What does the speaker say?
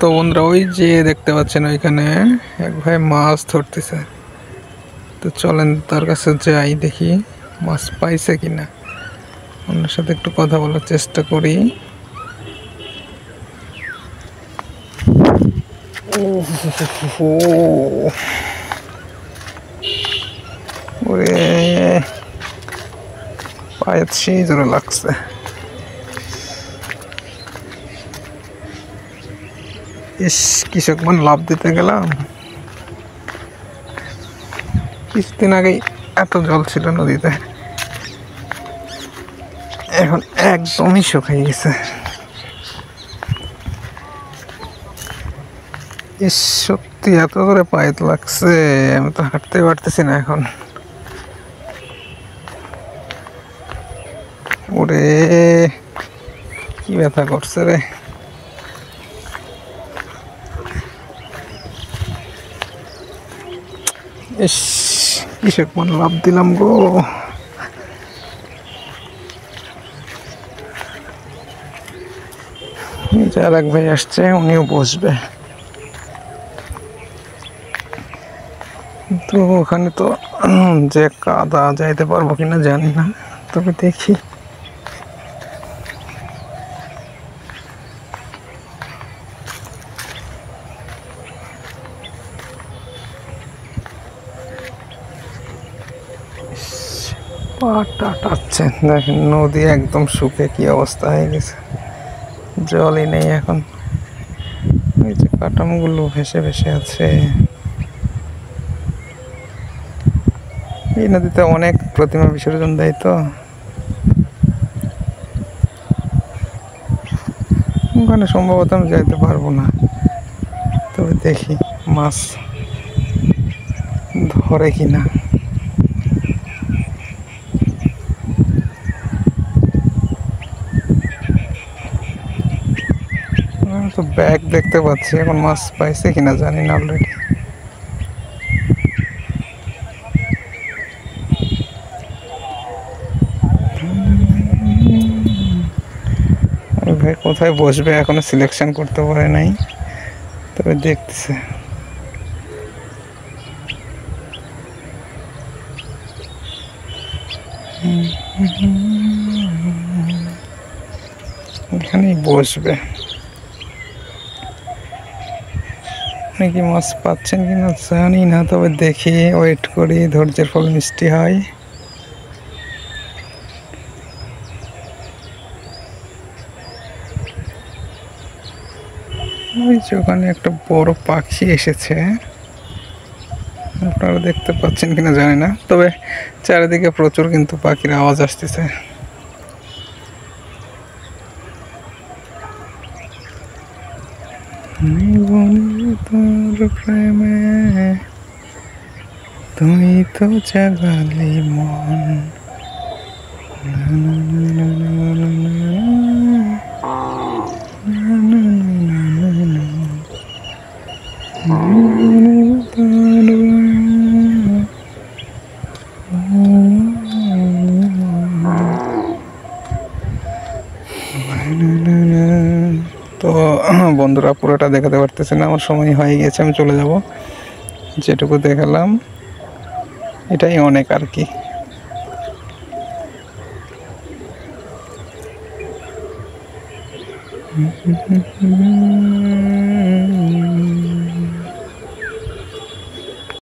তো বন্ধুরা ওই যে দেখতে পাচ্ছেন ওইখানে এক ভাই মাছ ধরতেছে। তো চলেন তার কাছে যাই, দেখি মাছ পাইছে কিনা, ওনার সাথে একটু কথা বলার চেষ্টা করি। ওরে পায়ের সেই জোরে লাগছে। ইস, কৃষক মান লাভ দিতে গেলাম, কিছুদিন আগেই এত জল ছিল নদীতে, এখন একদমই শুকিয়ে গেছে। ইস, সত্যি এত করে পায়ে লাগছে, আমি তো হাঁটতে পারতেছি না এখন। ওরে কি ব্যথা করছে রে। ইস, কৃষক মান লাভ দিলাম গো। আর এক ভাই আসছে, উনিও বসবে। তো ওখানে তো যে কাদা যাইতে পারবো কিনা জানি না, তবে দেখি। পাটা টাচ্ছে, দেখেন নদী একদম শুকে কি অবস্থা হয়ে গেছে, জলই নেই এখন। এই যে কাটামগুলো ভেসে ভেসে আছে। এই নদীতে অনেক প্রতিমা বিসর্জন দেয়, তো ওখানে সম্ভবত আমি যাইতে পারবো না, তবে দেখি মাছ ধরে কিনা। তো ব্যাগ দেখতে পাচ্ছি, এখন মাছ পাইছে কিনা জানি না অলরেডি। ভাই কোথায় বসবে এখনো সিলেকশন করতে পারে নাই, তবে দেখতেছে। এখানেই বসবে। নাকি মাছ পাচ্ছেন কিনা জানি না, তবে দেখি, ওয়েট করি, ধৈর্যের ফল মিষ্টি হয়। ওই যে ওখানে একটা বড় পাখি এসেছে, আপনারা দেখতে পাচ্ছেন কিনা জানি না, তবে চারিদিকে প্রচুর কিন্তু পাখির আওয়াজ আসতেছে। তোর প্রেমে তুই তো জাগালি মন। তো বন্ধুরা পুরোটা দেখাতে পারতেছে না, আমার সময় হয়ে গেছে, আমি চলে যাব। যেটুকু দেখালাম এটাই অনেক আর কি।